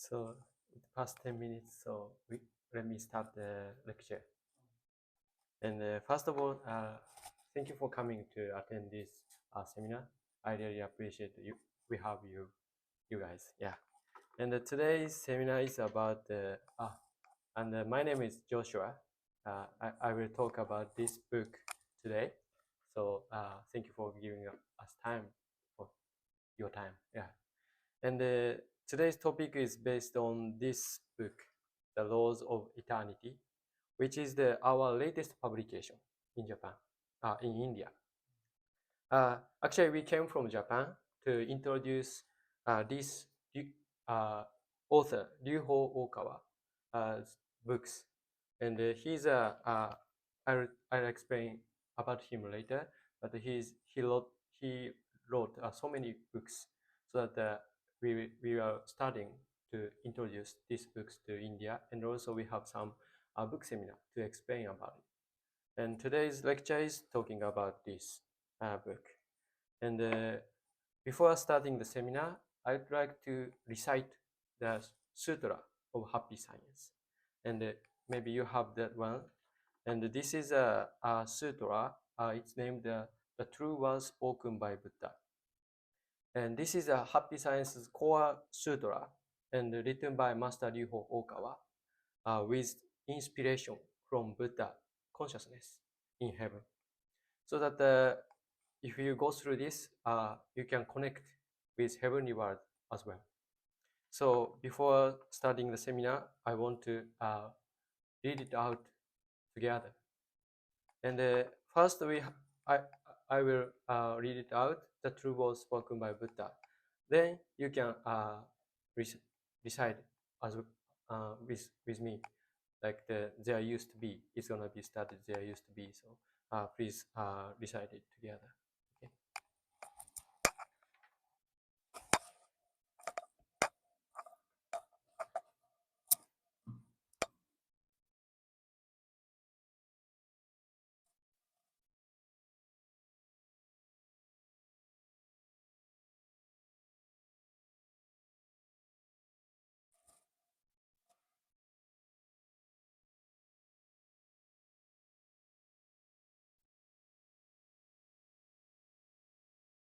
So it passed 10 minutes, so let me start the lecture. And first of all, thank you for coming to attend this seminar. I really appreciate you. We have you guys. Yeah. And today's seminar is about my name is Joshua. I will talk about this book today. So thank you for giving us time for your time. Yeah. And today's topic is based on this book, The Laws of Eternity, which is our latest publication in Japan, in India. Actually, we came from Japan to introduce this author, Ryuho Okawa, books. And I'll explain about him later, but he wrote so many books so that we are starting to introduce these books to India, and also we have some book seminar to explain about it. And today's lecture is talking about this book. And before starting the seminar, I'd like to recite the Sutra of Happy Science. And maybe you have that one. And this is a sutra. It's named The True Words Spoken by Buddha. And this is a Happy Science's core sutra and written by Master Ryuho Okawa with inspiration from Buddha consciousness in heaven. So that if you go through this, you can connect with heavenly world as well. So before starting the seminar, I want to read it out together. And first, I will read it out, the true words spoken by Buddha. Then you can recite as with me, like there used to be. It's gonna be started. There used to be. So please recite it together. Okay.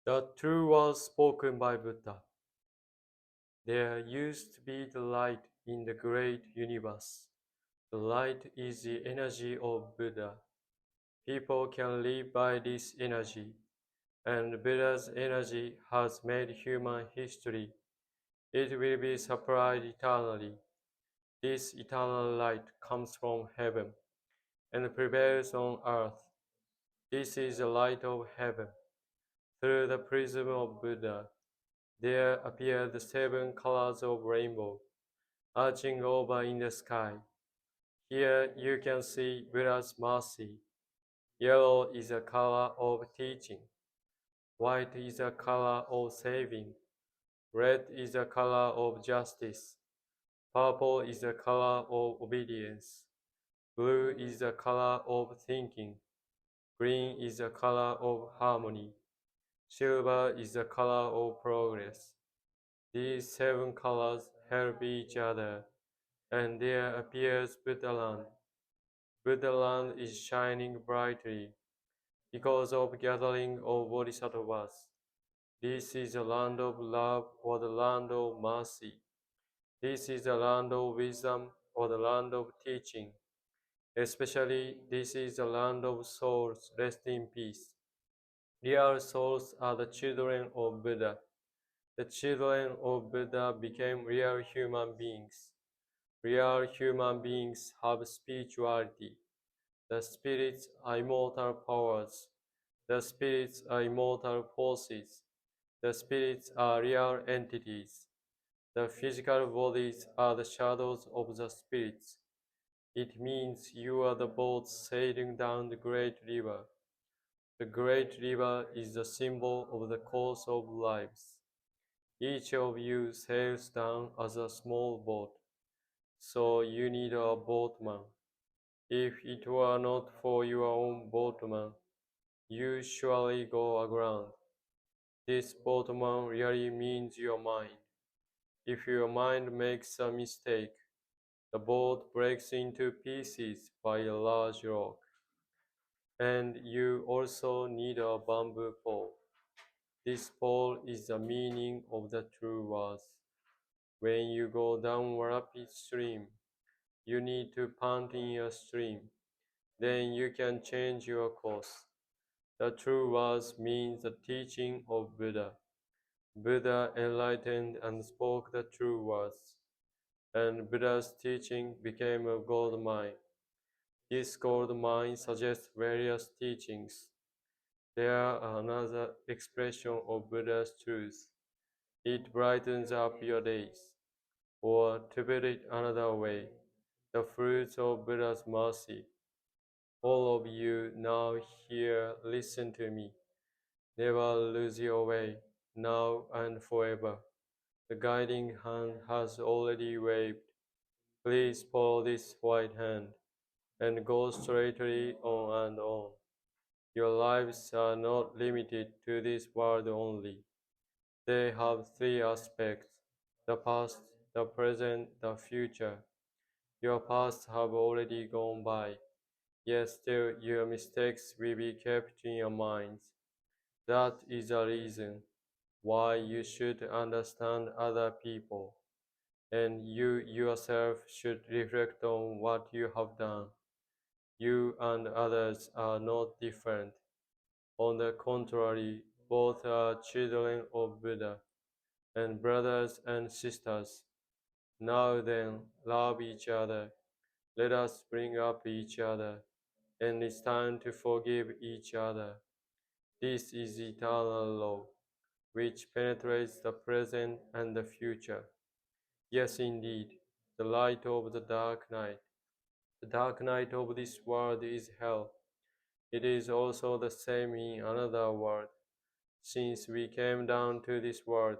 The true words spoken by Buddha. There used to be the light in the great universe. The light is the energy of Buddha. People can live by this energy, and Buddha's energy has made human history. It will be supplied eternally. This eternal light comes from heaven and prevails on earth. This is the light of heaven. Through the prism of Buddha, there appear the 7 colors of rainbow, arching over in the sky. Here you can see Buddha's mercy. Yellow is the color of teaching. White is the color of saving. Red is the color of justice. Purple is the color of obedience. Blue is the color of thinking. Green is the color of harmony. Silver is the color of progress. These 7 colors help each other, and there appears Buddha land. Buddha land is shining brightly because of gathering of bodhisattvas. This is the land of love or the land of mercy. This is the land of wisdom or the land of teaching. Especially, this is the land of souls. Rest in peace. Real souls are the children of Buddha. The children of Buddha became real human beings. Real human beings have spirituality. The spirits are immortal powers. The spirits are immortal forces. The spirits are real entities. The physical bodies are the shadows of the spirits. It means you are the boat sailing down the great river. The great river is the symbol of the course of lives. Each of you sails down as a small boat, so you need a boatman. If it were not for your own boatman, you surely go aground. This boatman really means your mind. If your mind makes a mistake, the boat breaks into pieces by a large rock. And you also need a bamboo pole. This pole is the meaning of the true words. When you go down a rapid stream, you need to pant in a stream. Then you can change your course. The true words means the teaching of Buddha. Buddha enlightened and spoke the true words, and Buddha's teaching became a gold mine. This gold mine suggests various teachings. They are another expression of Buddha's truth. It brightens up your days. Or, to put it another way, the fruits of Buddha's mercy. All of you now here, listen to me. Never lose your way, now and forever. The guiding hand has already waved. Please follow this white hand and go straightly on and on. Your lives are not limited to this world only. They have three aspects: the past, the present, the future. Your past have already gone by, yet still your mistakes will be kept in your minds. That is the reason why you should understand other people, and you yourself should reflect on what you have done. You and others are not different. On the contrary, both are children of Buddha, and brothers and sisters. Now then, love each other. Let us bring up each other, and it's time to forgive each other. This is eternal law, which penetrates the present and the future. Yes, indeed, the light of the dark night. The dark night of this world is hell. It is also the same in another world. Since we came down to this world,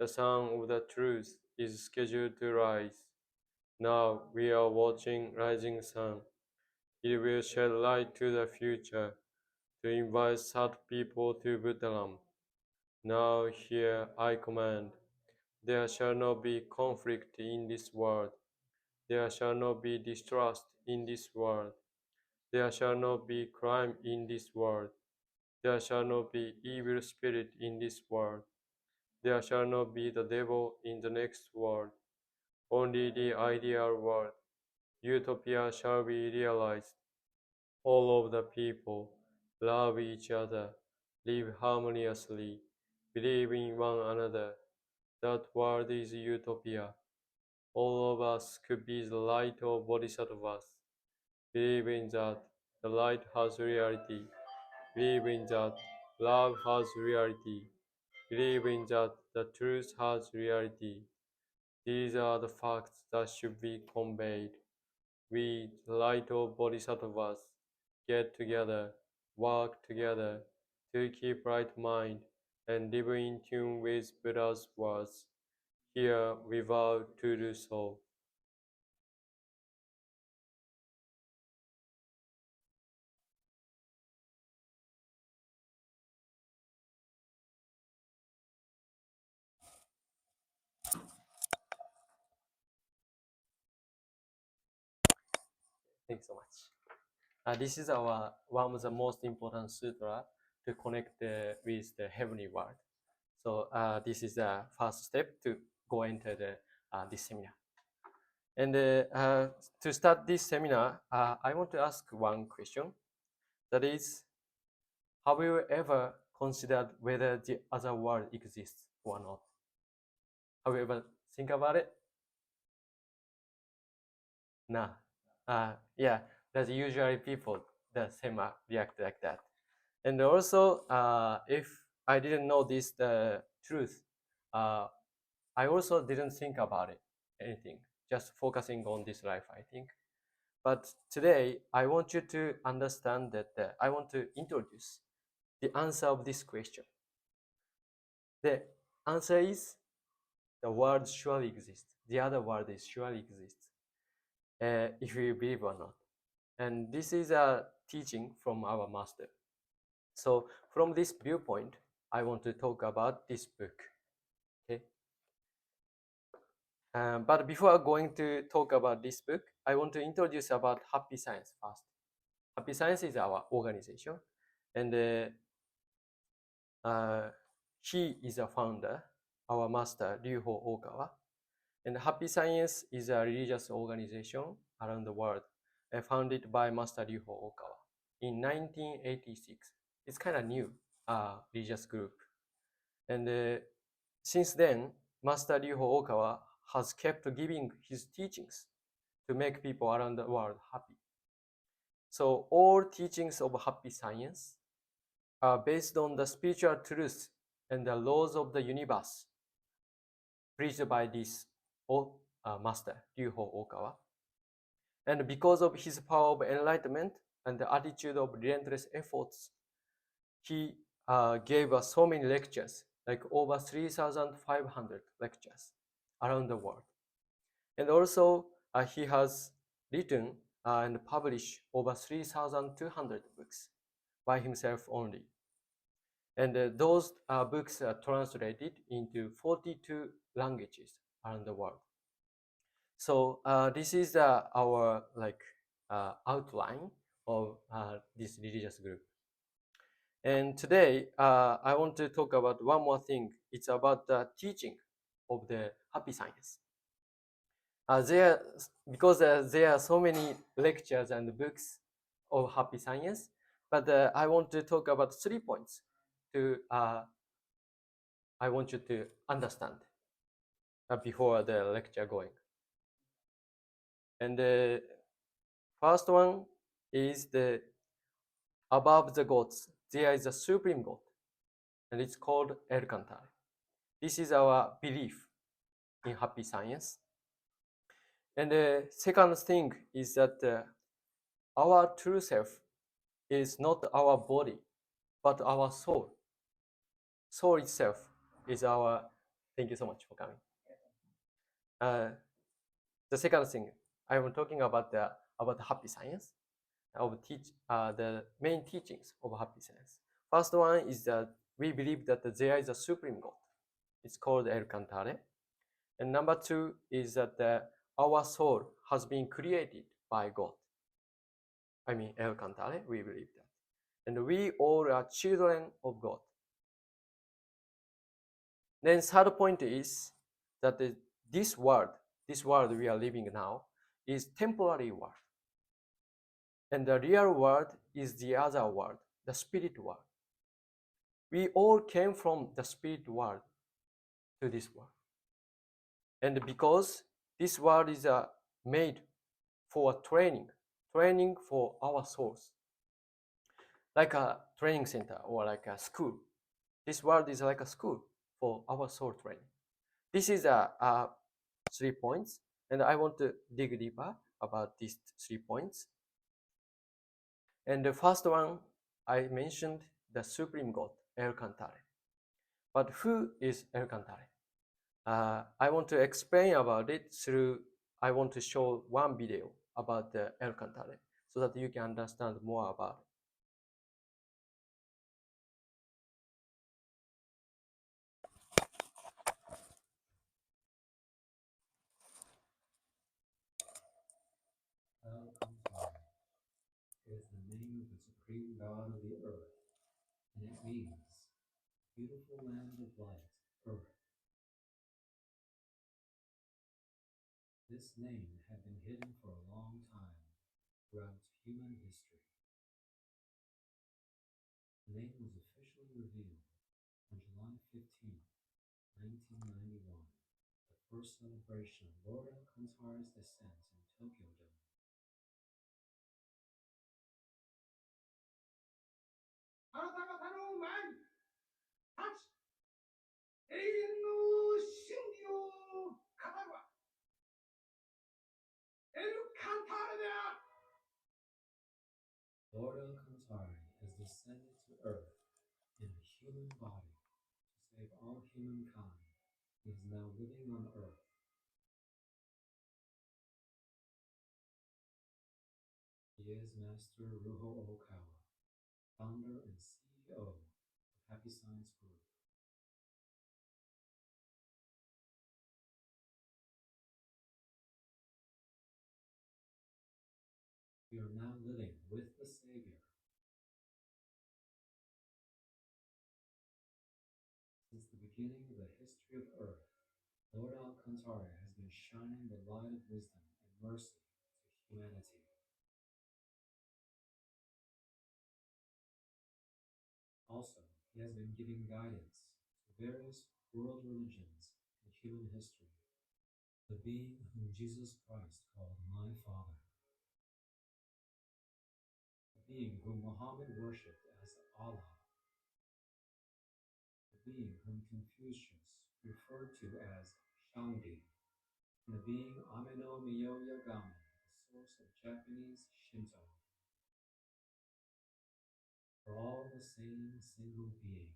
the sun of the truth is scheduled to rise. Now we are watching rising sun. It will shed light to the future to invite sad people to Buddhalam. Now here I command, there shall not be conflict in this world. There shall not be distrust in this world. There shall not be crime in this world. There shall not be evil spirit in this world. There shall not be the devil in the next world. Only the ideal world, utopia, shall be realized. All of the people love each other, live harmoniously, believe in one another. That world is utopia. All of us could be the light of bodhisattvas. Believe in that the light has reality. Believe in that love has reality. Believe in that the truth has reality. These are the facts that should be conveyed. We, the light of bodhisattvas, get together, work together to keep right mind and live in tune with Buddha's words. Here we vow to do so. Thanks so much. This is our one of the most important sutra to connect with the heavenly world. So this is the first step to go into this seminar. And to start this seminar, I want to ask one question. That is, have you ever considered whether the other world exists or not? Have you ever think about it? Nah. Yeah, that's usually people that same react like that. And also, if I didn't know this the truth, I also didn't think about it, anything, just focusing on this life, I think. But today, I want you to understand that I want to introduce the answer of this question. The answer is the world surely exists. The other world is surely exists, if you believe or not. And this is a teaching from our master. So from this viewpoint, I want to talk about this book. Okay. But before going to talk about this book, I want to introduce about Happy Science first. Happy Science is our organization, and he is a founder, our master, Ryuho Okawa. And Happy Science is a religious organization around the world, founded by Master Ryuho Okawa in 1986. It's kind of new religious group. And since then, Master Ryuho Okawa has kept giving his teachings to make people around the world happy. So all teachings of Happy Science are based on the spiritual truths and the laws of the universe preached by this master, Ryuho Okawa. And because of his power of enlightenment and the attitude of relentless efforts, he gave us so many lectures, like over 3,500 lectures around the world. And also, he has written and published over 3,200 books by himself only. And those books are translated into 42 languages around the world. So this is our outline of this religious group. And today I want to talk about one more thing. It's about the teaching of the Happy Science. Because there are so many lectures and books of Happy Science, but I want to talk about 3 points to I want you to understand before the lecture going. And the first one is the above the gods, there is a supreme God, and it's called El Cantar. This is our belief in Happy Science. And the second thing is that our true self is not our body, but our soul. Soul itself is our. Thank you so much for coming. The second thing I am talking about the Happy Science of the main teachings of Happy Science. First one is that we believe that there is a supreme God. It's called El Cantare. And number two is that our soul has been created by God. I mean, El Cantare, we believe that. And we all are children of God. Then third point is that this world we are living now is temporary world. And the real world is the other world, the spirit world. We all came from the spirit world to this world. And because this world is made for training for our souls, like a training center or like a school. This world is like a school for our soul training. This is 3 points, and I want to dig deeper about these 3 points. And the first one, I mentioned the supreme God, El Cantare. But who is El Cantare? I want to explain about it through, I want to show one video about the El Cantare so that you can understand more about it. El Cantare is the name of the supreme God of the earth, and it means beautiful land of light, earth. This name had been hidden for a long time throughout human history. The name was officially revealed on July 15, 1991, the first celebration of Lord Alcantar's descent in Tokyo Dome. Lord Alcantari has descended to Earth in a human body to save all humankind. He is now living on Earth. He is Master Ruho Okawa, founder and CEO of Happy Science Group. we are now living with the Savior. Since the beginning of the history of earth, Lord Alcantara has been shining the light of wisdom and mercy to humanity. Also, he has been giving guidance to various world religions and human history. The being whom Jesus Christ called my Father. The being whom Muhammad worshipped as Allah. The being whom Confucius referred to as Shangdi. And the being Ameno Myoyo Gamen, the source of Japanese Shinto. For all the same single being.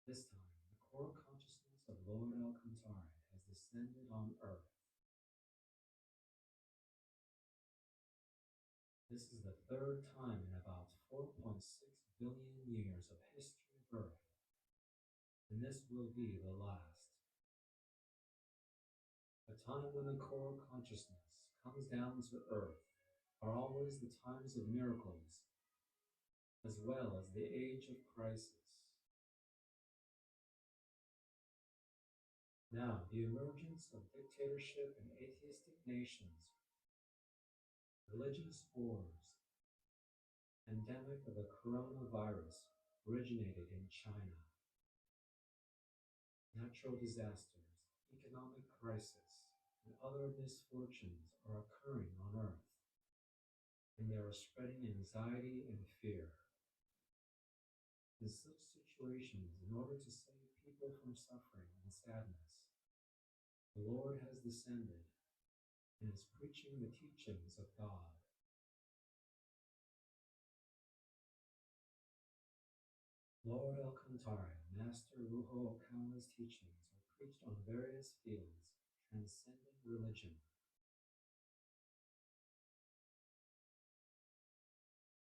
This time, the core consciousness of Lord Alcantara has descended on earth. This is the third time in about 4.6 billion years of history of Earth, and this will be the last. The time when the core consciousness comes down to Earth are always the times of miracles, as well as the age of crisis. Now, the emergence of dictatorship and atheistic nations, religious wars, pandemic of the coronavirus originated in China. Natural disasters, economic crisis, and other misfortunes are occurring on Earth, and they are spreading anxiety and fear. In such situations, in order to save people from suffering and sadness, the Lord has descended and is preaching the teachings of God. Lord Alcantara, Master Ruho Okawa's teachings are preached on various fields, transcending religion.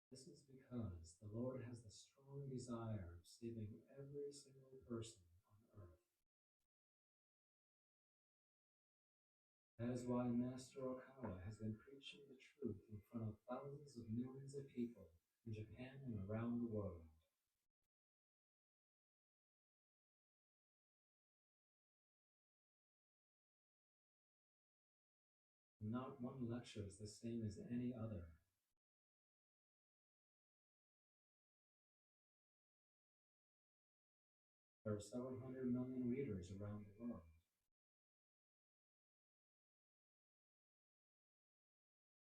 This is because the Lord has the strong desire of saving every single person on earth. That is why Master Okawa has been preaching the truth in front of thousands of millions of people in Japan and around the world. Not one lecture is the same as any other. There are several hundred million readers around the world.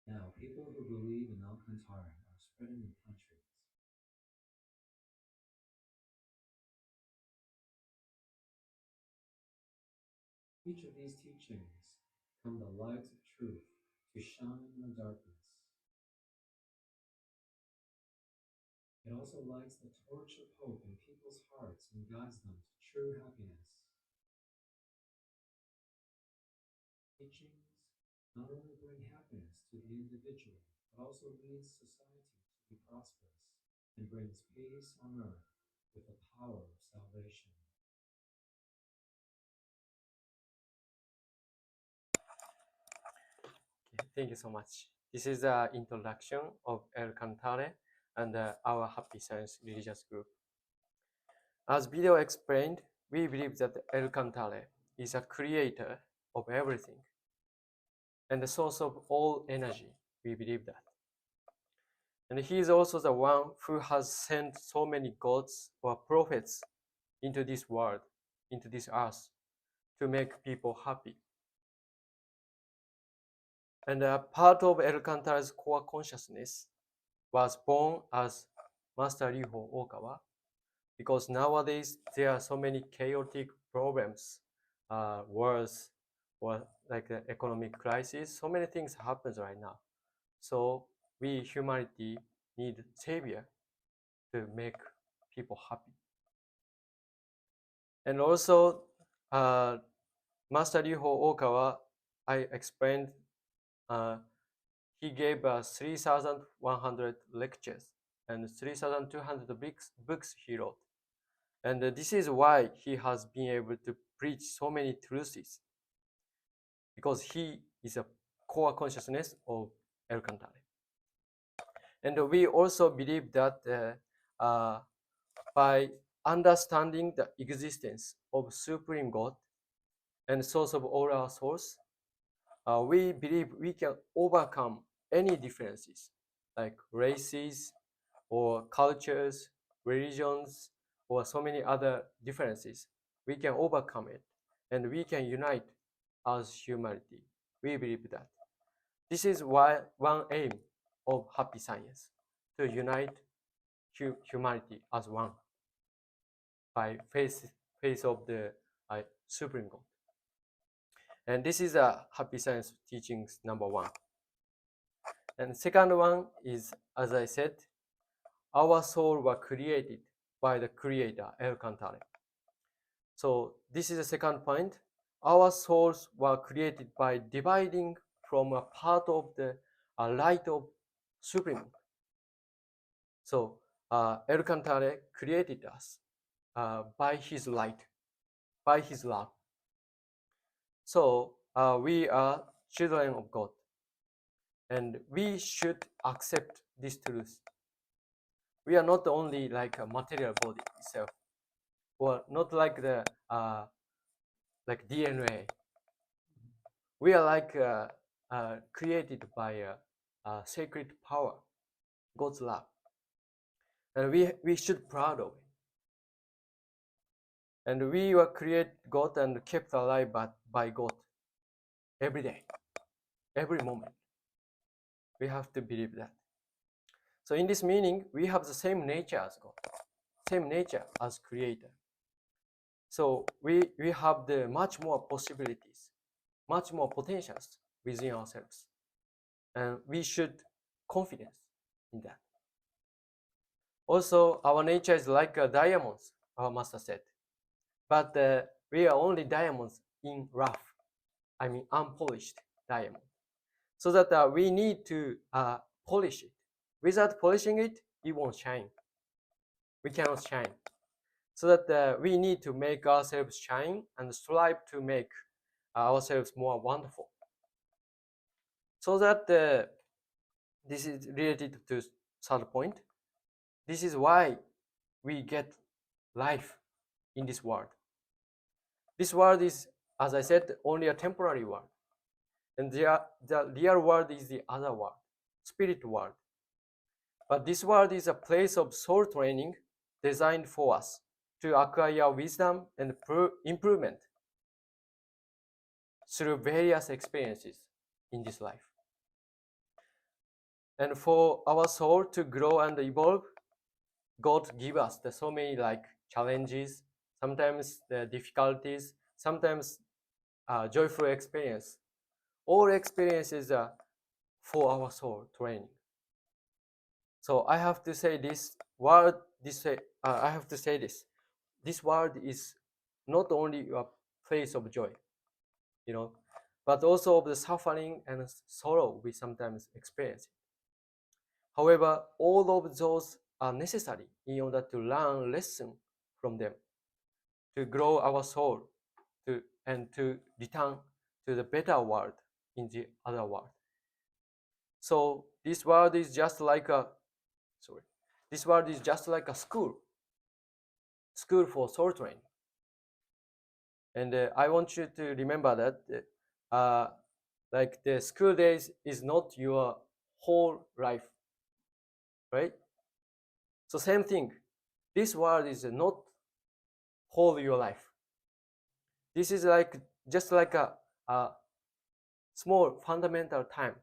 Now, people who believe in Alcantara are spreading in countries. Each of these teachings come the light of truth to shine in the darkness. It also lights the torch of hope in people's hearts and guides them to true happiness. Teachings not only bring happiness to the individual, but also leads society to be prosperous and brings peace on earth with the power of salvation. Okay, thank you so much. This is the introduction of El Cantare and our Happy Science religious group. As video explained, we believe that El Cantare is a creator of everything and the source of all energy. We believe that. And he is also the one who has sent so many gods or prophets into this world, into this earth, to make people happy. And a part of El Cantara's core consciousness was born as Master Ryuho Okawa, because nowadays there are so many chaotic problems, wars, or like the economic crisis. So many things happens right now. So we humanity need savior to make people happy. And also, Master Ryuho Okawa, I explained, he gave us 3,100 lectures and 3,200 books he wrote. And this is why he has been able to preach so many truths. Because he is a core consciousness of El Cantare. And we also believe that by understanding the existence of Supreme God and source of all our souls, we believe we can overcome any differences like races or cultures, religions, or so many other differences. We can overcome it and we can unite as humanity. We believe that. This is why one aim of happy science, to unite humanity as one by face of the Supreme God. And this is a happy science teachings number 1. And second one is, as I said, our soul were created by the creator, El Cantare. So this is the second point. Our souls were created by dividing from a part of the light of Supreme. So El Cantare created us by his light, by his love. So we are children of God. And we should accept this truth. We are not only like a material body itself, or not like the like DNA. We are like created by a sacred power, God's love, and we should proud of it. And we were created God and kept alive by God every day, every moment. We have to believe that. So in this meaning, we have the same nature as God, same nature as Creator. So we have the much more possibilities, much more potentials within ourselves. And we should confidence in that. Also, our nature is like diamonds, our master said. But we are only diamonds in rough, I mean unpolished diamond. So that we need to polish it. Without polishing it, it won't shine. We cannot shine. So that we need to make ourselves shine and strive to make ourselves more wonderful. So that this is related to third point. This is why we get life in this world. This world is, as I said, only a temporary world. And the real world is the other world, spirit world. But this world is a place of soul training designed for us to acquire wisdom and improvement through various experiences in this life. And for our soul to grow and evolve, God give us so many like challenges, sometimes the difficulties, sometimes joyful experience. All experiences are for our soul training. So I have to say this word. I have to say this. This world is not only a place of joy, but also of the suffering and sorrow we sometimes experience. However, all of those are necessary in order to learn lesson from them, to grow our soul, and to return to the better world in the other world. So this world is just like a school for soul training. And I want you to remember that like the school days is not your whole life, right? So same thing, this world is not whole your life. This is just like a small fundamental time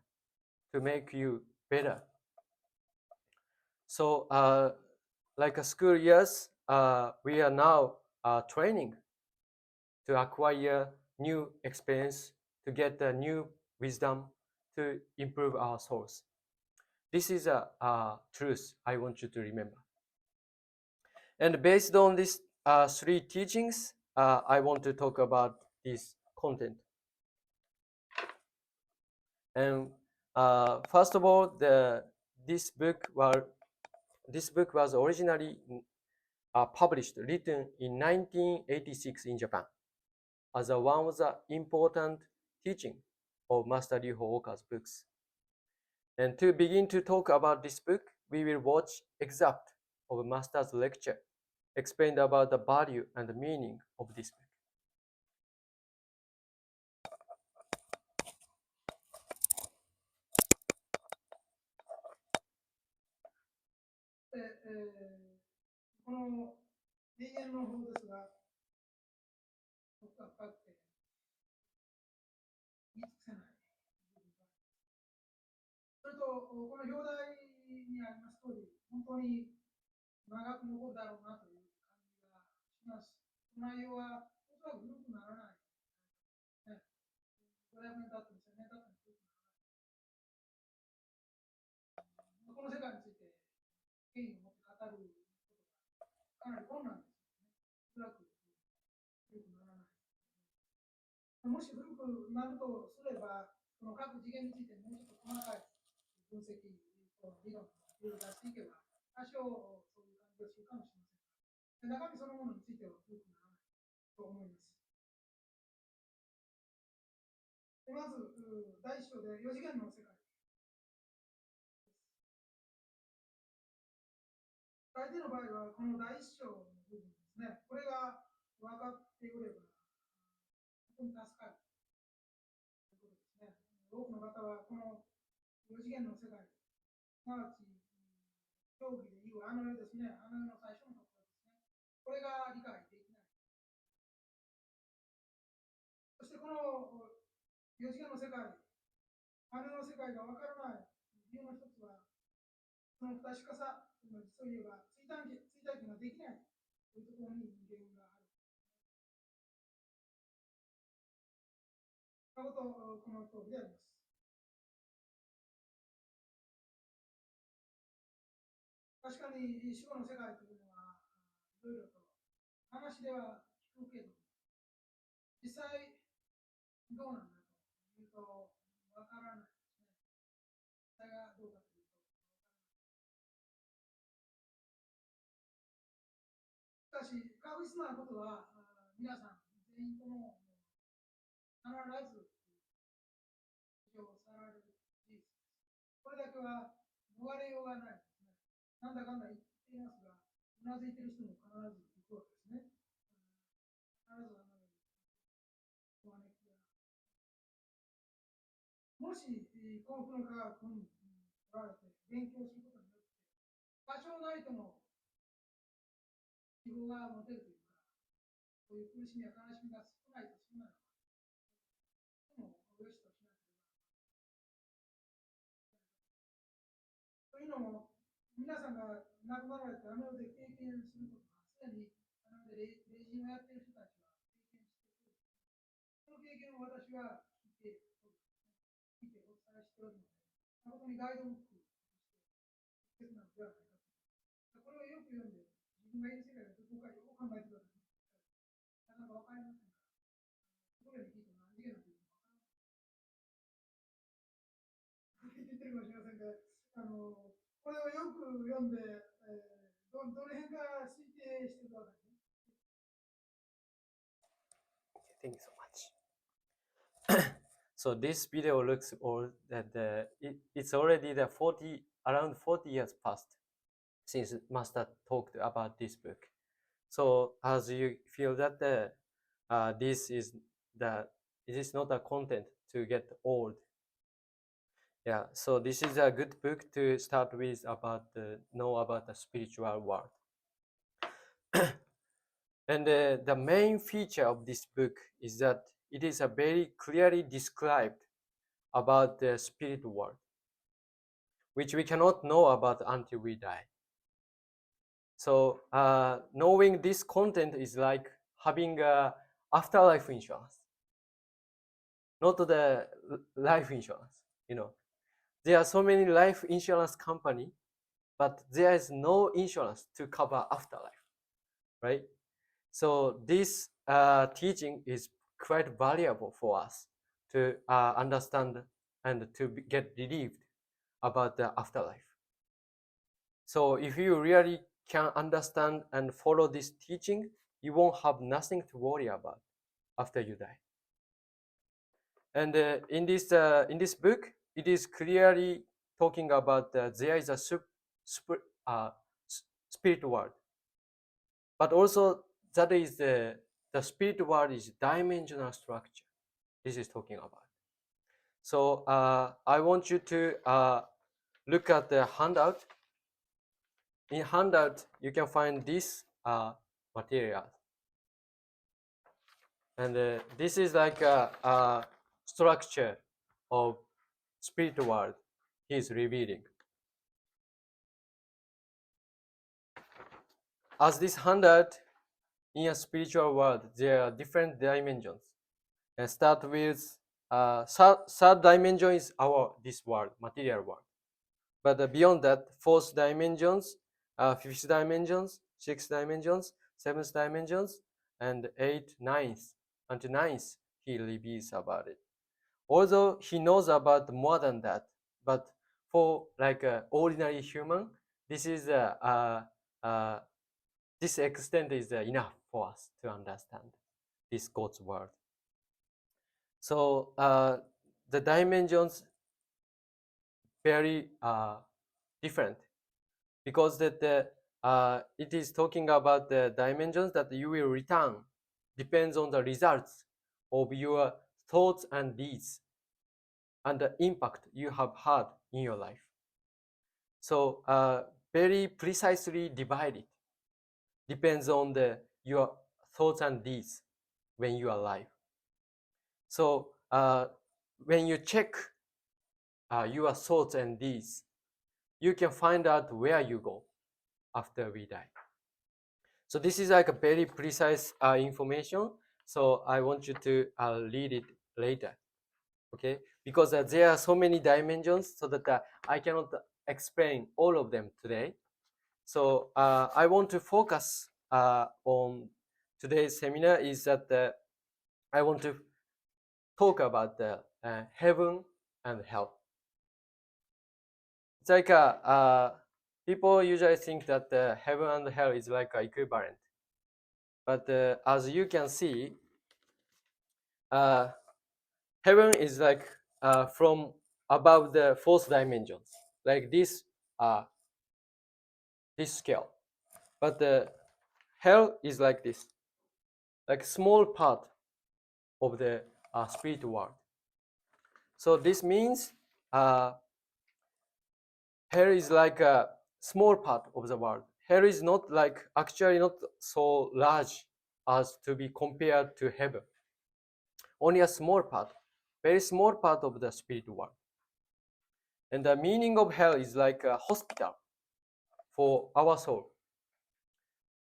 to make you better. So like a school years, we are now training to acquire new experience, to get a new wisdom, to improve our souls. This is a truth I want you to remember. And based on these 3 teachings, I want to talk about this content. And first of all, this book was originally written in 1986 in Japan as one of the important teaching of Master Ryuho Oka's books. And to begin to talk about this book, we will watch excerpt of Master's lecture, explained about the value and the meaning of this book. この永遠の法ですが、奥が深くて言い尽くせない。それと、この表題にあります通り、本当に長く残るだろうなという感じがします。内容はおそらく古くならない。ね、500年経っても1000年経っても古くならない。この世界について権威を持って語ることがかなり困難ですよね。おそらく古くならない。もし古くなるとすれば、この各次元についてもうちょっと細かい分析と理論をいろいろ出していけば、多少そういう感じがするかもしれませんが、中身そのものについては古くならないと思います。まず、第一章で4次元の世界。大抵の場合は、この第一章の部分ですね、これが分かっておれば、本当に助かるということですね。多くの方は、この4次元の世界、すなわち、競技でいうあの世ですね、あの世の最初のところですね、これが理解できない。そしてこの4次元の世界、あの世の世界が分からない理由の一つは、その不確かさ、実を言えば追体験ができないというところに原因がある。ということ、この通りであります。確かに死後の世界というのはいろいろと話では聞くけど、実際どうなんだというとわからないですね。実際がどうかというとわからない。しかし、確実なことは皆さん全員とも必ず死を去られる事実です。これだけは逃れようがないですね。なんだかんだ言っていますが、うなずいている人も必ず行くわけですね。必ずお招きが。もし、幸福の科学におられて勉強することによって、多少ないとも希望が持てるというか、そういう苦しみや悲しみが少ないとするならば、でも、よしとしなければ。というのも、皆さんが亡くなられてあの世で経験することは、すでにあの世で霊人をやっている人たちは経験している。その経験を私は聞いてお伝えしておるので、誠にガイドブックとして適切なのではないかと。これをよく読んで、自分がいる世界がどこかよく考えてください。なかなかわかりませんから、どれに聞いても何次元のというのは分からない。言ってるかもしれませんが、これをよく読んで、どの辺か推定してくださいね。Thank you so much. So this video looks old that it's already the 40 around 40 years past since Master talked about this book. So as you feel that this is it is not a content to get old. Yeah, so this is a good book to start with about know about the spiritual world. And the main feature of this book is that it is a very clearly described about the spirit world, which we cannot know about until we die. So knowing this content is like having a afterlife insurance, not the life insurance. You know, there are so many life insurance company, but there is no insurance to cover afterlife, right? So this teaching is quite valuable for us to understand and to get relieved about the afterlife. So if you really can understand and follow this teaching, you won't have nothing to worry about after you die. And in this book, it is clearly talking about there is a uh, spirit world, but also that is the spirit world is dimensional structure. This is talking about. So I want you to look at the handout. In handout, you can find this material, and this is like a structure of spirit world he is revealing. As this handout, in a spiritual world, there are different dimensions. And start with third dimension is our this world, material world. But beyond that, fourth dimensions, fifth dimensions, sixth dimensions, seventh dimensions, and eighth, ninth, until ninth, he reveals about it. Although he knows about more than that, but for like an ordinary human, this is this extent is enough for us to understand this God's word. So the dimensions very different because it is talking about the dimensions that you will return depends on the results of your thoughts and deeds and the impact you have had in your life. So very precisely divided depends on your thoughts and deeds when you are alive. So when you check your thoughts and deeds, you can find out where you go after we die. So this is like a very precise information. So I want you to read it later, okay? Because there are so many dimensions, so that I cannot explain all of them today. So I want to focus on today's seminar is that I want to talk about the heaven and hell. It's like people usually think that heaven and hell is like equivalent. But as you can see, uh, heaven is like from above the fourth dimensions, like uh, this scale. But the hell is like this, like small part of the spirit world. So this means hell is like a small part of the world. Hell is not like actually not so large as to be compared to heaven. Only a small part, very small part of the spirit world. And the meaning of hell is like a hospital for our soul.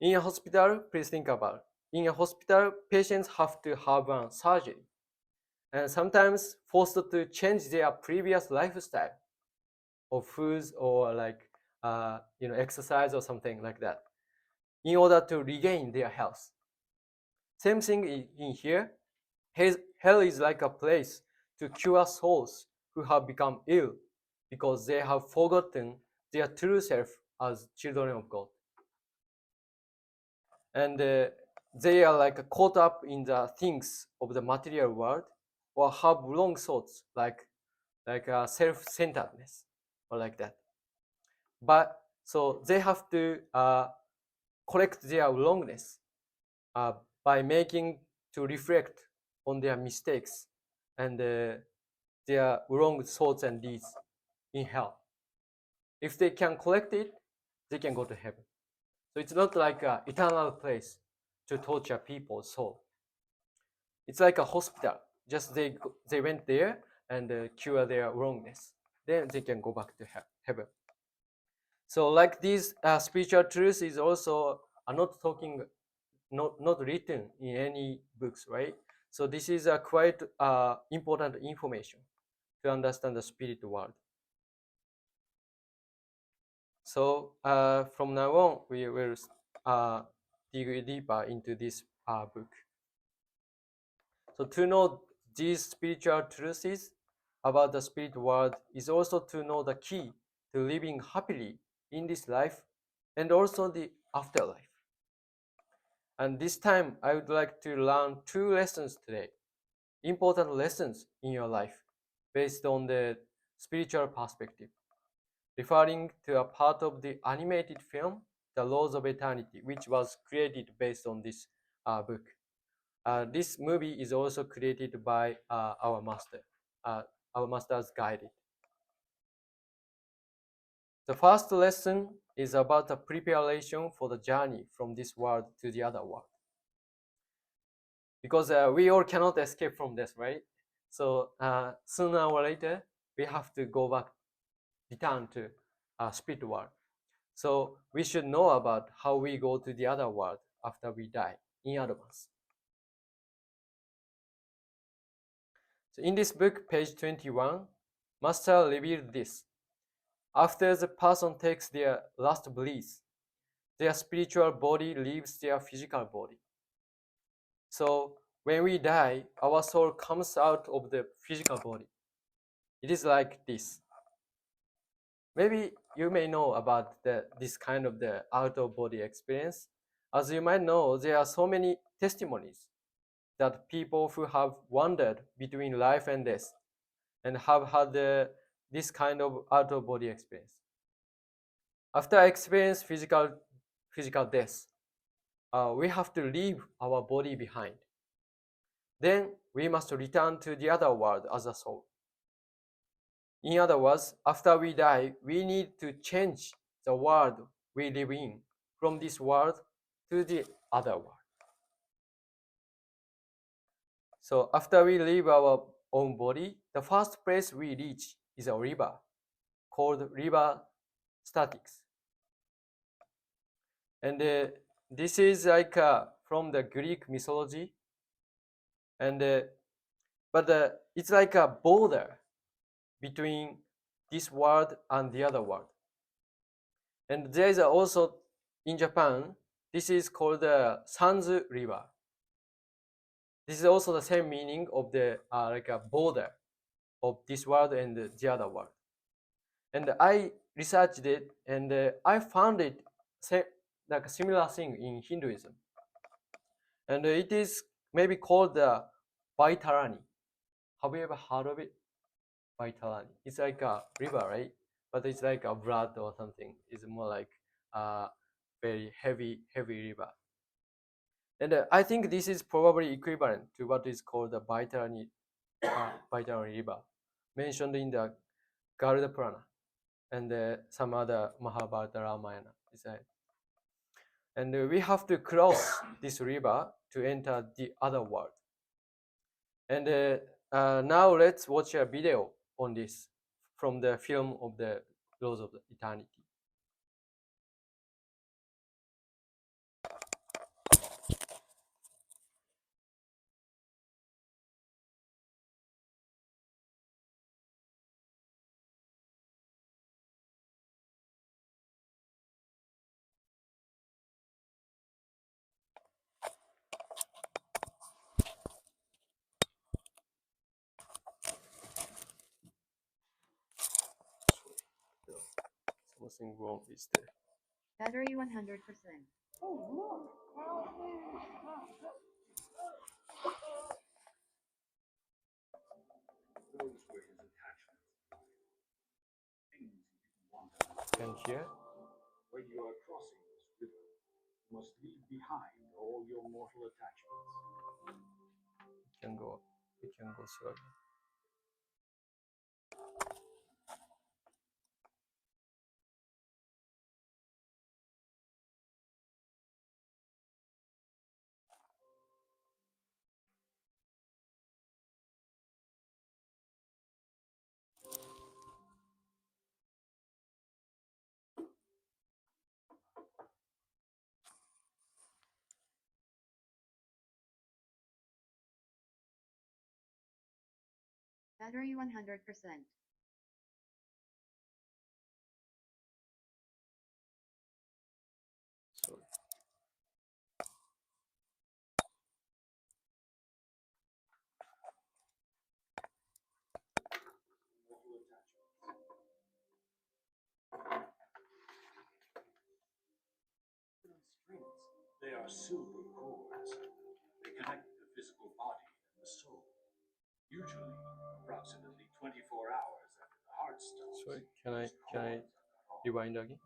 In a hospital, please think about it. In a hospital, patients have to have a surgery and sometimes forced to change their previous lifestyle of foods or like exercise or something like that in order to regain their health. Same thing in here. Hell is like a place to cure souls who have become ill because they have forgotten their true self as children of God. And they are like caught up in the things of the material world or have wrong thoughts like self-centeredness or like that. But so they have to correct their wrongness by making to reflect on their mistakes and their wrong thoughts and deeds in hell. If they can correct it, they can go to heaven. So it's not like an eternal place to torture people's soul. It's like a hospital. Just they went there and cure their wrongness. Then they can go back to heaven. So like this spiritual truth is also not talking, not written in any books, right? So this is a quite important information to understand the spirit world. So from now on, we will dig deeper into this book. So to know these spiritual truths about the spirit world is also to know the key to living happily in this life and also the afterlife. And this time, I would like to learn two lessons today. important lessons in your life based on the spiritual perspective, referring to a part of the animated film, The Laws of Eternity, which was created based on this book. This movie is also created by our master, our master's guided. The first lesson is about the preparation for the journey from this world to the other world. Because we all cannot escape from this, right? So sooner or later, we have to go back, return to spirit world. So we should know about how we go to the other world after we die in advance. So in this book, page 21, Master revealed this. After the person takes their last breath, their spiritual body leaves their physical body. So when we die, our soul comes out of the physical body. It is like this. Maybe you may know about this kind of the out-of-body experience. As you might know, there are so many testimonies that people who have wandered between life and death and have had this kind of out-of-body experience. After experience physical death, we have to leave our body behind. Then we must return to the other world as a soul. In other words, after we die, we need to change the world we live in from this world to the other world. So after we leave our own body, the first place we reach is a river called river Styx. And this is like from the Greek mythology. And but it's like a border between this world and the other world. And there is also in Japan, this is called the Sanzu River. This is also the same meaning of the like a border of this world and the other world. And I researched it, and I found it like a similar thing in Hinduism. And it is maybe called the Vaitarani. Have you ever heard of it? Vaitarani. It's like a river, right? But it's like a blood or something. It's more like a very heavy river. And I think this is probably equivalent to what is called the Vaitarani river, mentioned in the Garuda Purana and some other Mahabharata Ramayana. And we have to cross this river to enter the other world. And now let's watch a video on this from the film of the Laws of Eternity. Something wrong with the Battery 100%. Those were his attachments. Things he didn't want to know. and here When you are crossing this river, you must leave behind all your mortal attachments. we can go slowly. Battery 100%. So Mortal attachments. Strings. They are silver cords. They connect the physical body and the soul. Usually, approximately 24 hours after the heart stops, Sorry, these can I cords are cut off. rewind again?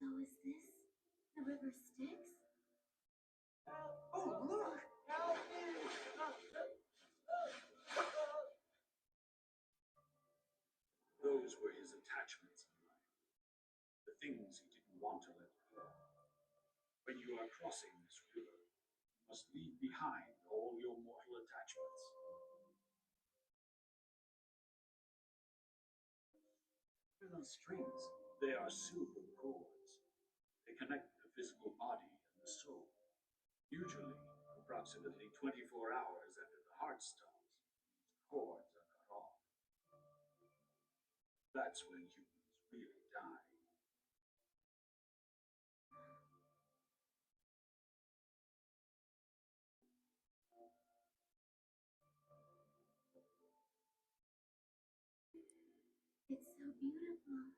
So is this the river Styx? Oh, look! Help me! Those were his attachments in life, the things he didn't want to let go. When you are crossing this river, you must leave behind all your mortal attachments. They're not strings, they are silver cords. They connect the physical body and the soul. Usually, approximately 24 hours after the heart stops, these cords are cut off. That's when humans really die. It's so beautiful.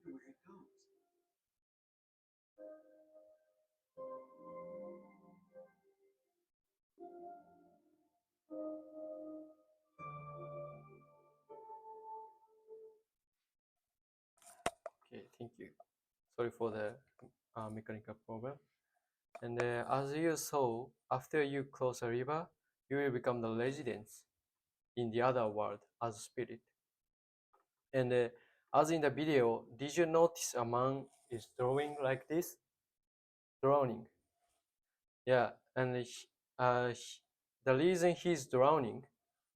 I wonder where it goes. Okay, thank you. Sorry for the mechanical problem. And as you saw, after you cross a river, you will become the residents in the other world as spirit. And as in the video, did you notice a man is drawing like this? Drowning. Yeah, and the reason he's drowning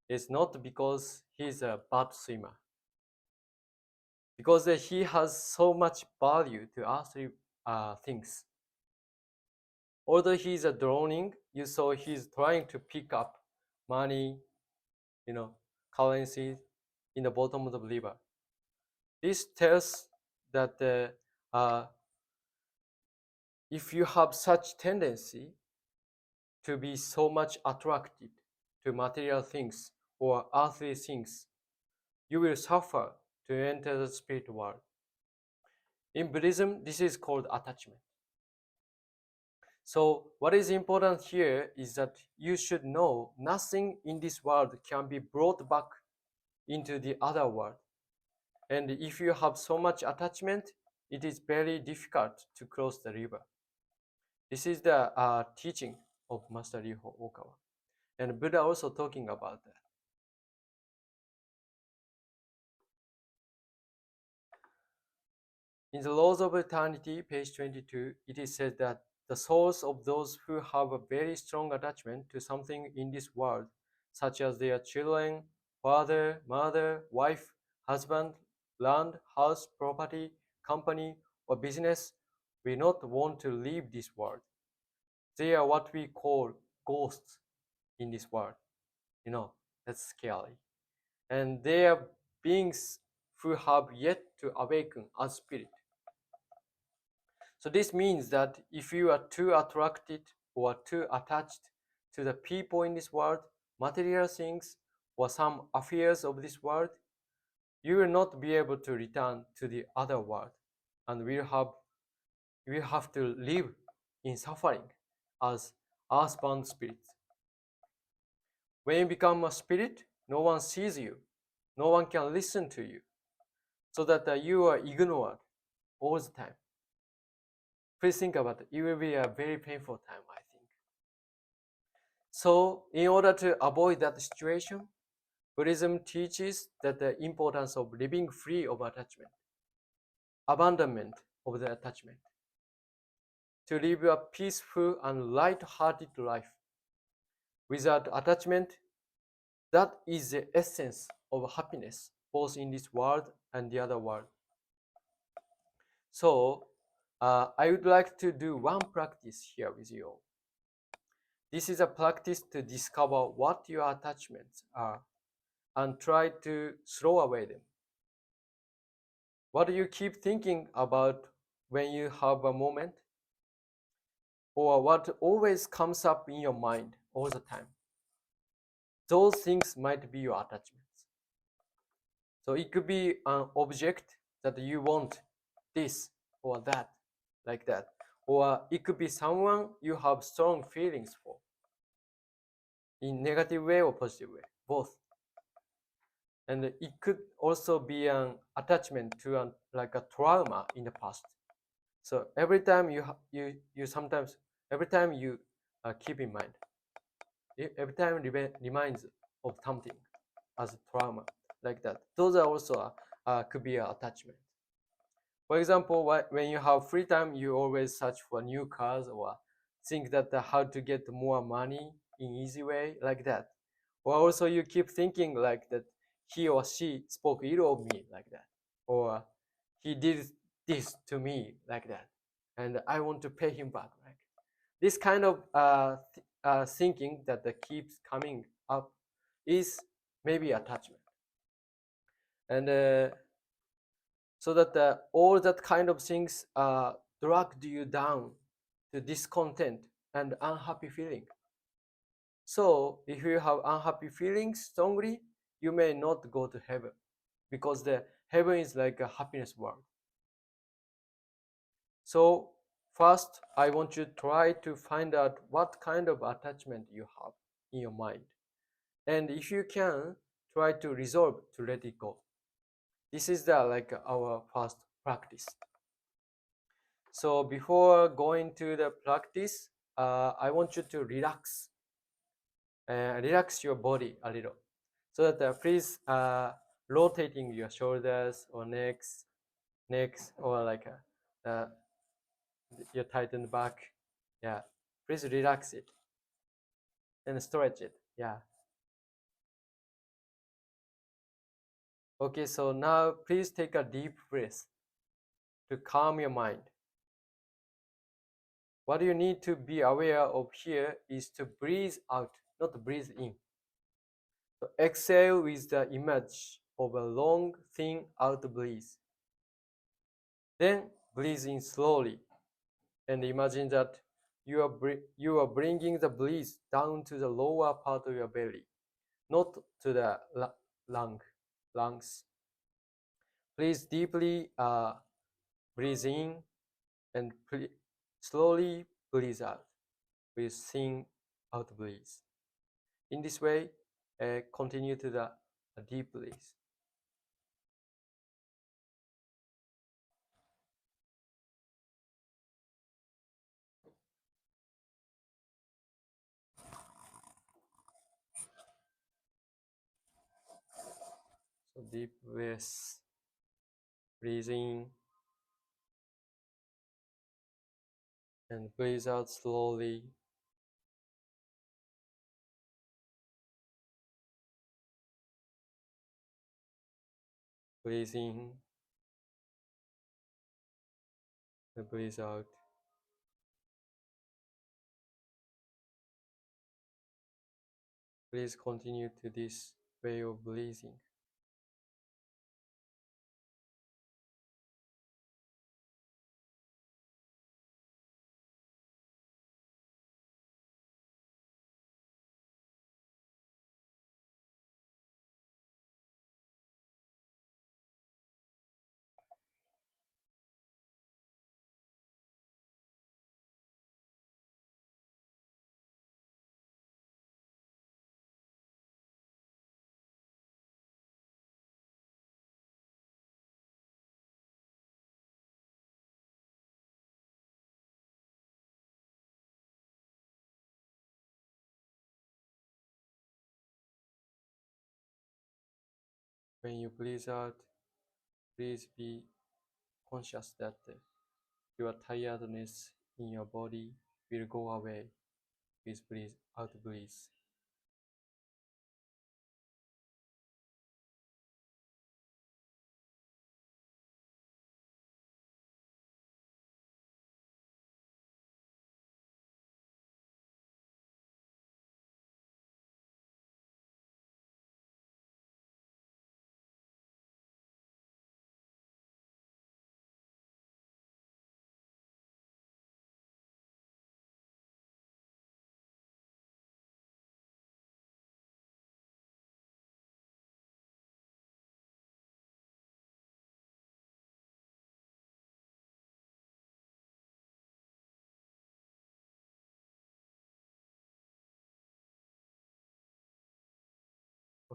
is not because he's a bad swimmer, because he has so much value to earthly things. Although he's a drowning, you saw he's trying to pick up money, you know, currency in the bottom of the river. This tells that if you have such tendency to be so much attracted to material things or earthly things, you will suffer to enter the spirit world. In Buddhism, this is called attachment. So what is important here is that you should know nothing in this world can be brought back into the other world. And if you have so much attachment, it is very difficult to cross the river. This is the teaching of Master Ryuho Okawa. And Buddha also talking about that. In the Laws of Eternity, page 22, it is said that the souls of those who have a very strong attachment to something in this world, such as their children, father, mother, wife, husband, land, house, property, company, or business, will not want to leave this world. They are what we call ghosts in this world. You know, that's scary. And they are beings who have yet to awaken as spirit. So this means that if you are too attracted or too attached to the people in this world, material things, or some affairs of this world, you will not be able to return to the other world, and will have to live in suffering as earthbound spirits. When you become a spirit, no one sees you, no one can listen to you, so that you are ignored all the time. Please think about it. It will be a very painful time, I think. So, in order to avoid that situation, Buddhism teaches that the importance of living free of attachment, abandonment of the attachment, to live a peaceful and light-hearted life. Without attachment, that is the essence of happiness, both in this world and the other world. So, I would like to do one practice here with you all. This is a practice to discover what your attachments are and try to throw away them. What do you keep thinking about when you have a moment? Or what always comes up in your mind all the time? Those things might be your attachments. So it could be an object that you want this or that, like that. Or it could be someone you have strong feelings for in negative way or positive way, both. And it could also be an attachment to like a trauma in the past. So every time you sometimes every time you keep in mind, every time reminds of something as trauma like that. Those are also could be an attachment. For example, when you have free time, you always search for new cars or think that how to get more money in easy way like that. Or also you keep thinking like that he or she spoke ill of me like that, or he did this to me like that, and I want to pay him back. Right? This kind of thinking that keeps coming up is maybe attachment, and so that all that kind of things dragged you down to discontent and unhappy feeling. So if you have unhappy feelings strongly, you may not go to heaven because the heaven is like a happiness world. So first, I want you to try to find out what kind of attachment you have in your mind. And if you can, try to resolve to let it go. This is the like our first practice. So before going to the practice, I want you to relax your body a little. So that please rotating your shoulders or necks or like your tightened back. Yeah, please relax it and stretch it. Yeah. Okay, so now please take a deep breath to calm your mind. What you need to be aware of here is to breathe out, not breathe in. So exhale with the image of a long, thin out breath. Then breathe in slowly and imagine that you are bringing the breath down to the lower part of your belly, not to the lungs. Please deeply breathe in and slowly breathe out with thin out breath. In this way, continue to the deep breath. So deep breath, breathing and breathe out slowly. Breathe in and breathe out. Please continue to this way of breathing. When you breathe out, please be conscious that your tiredness in your body will go away with breathe out breathe.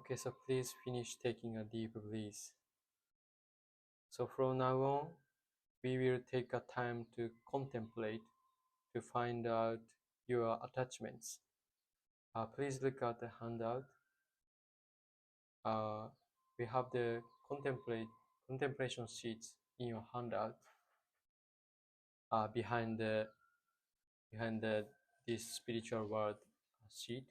Okay, so please finish taking a deep breath. So from now on, we will take a time to contemplate, to find out your attachments. Please look at the handout. We have the contemplation sheets in your handout behind this spiritual world sheet.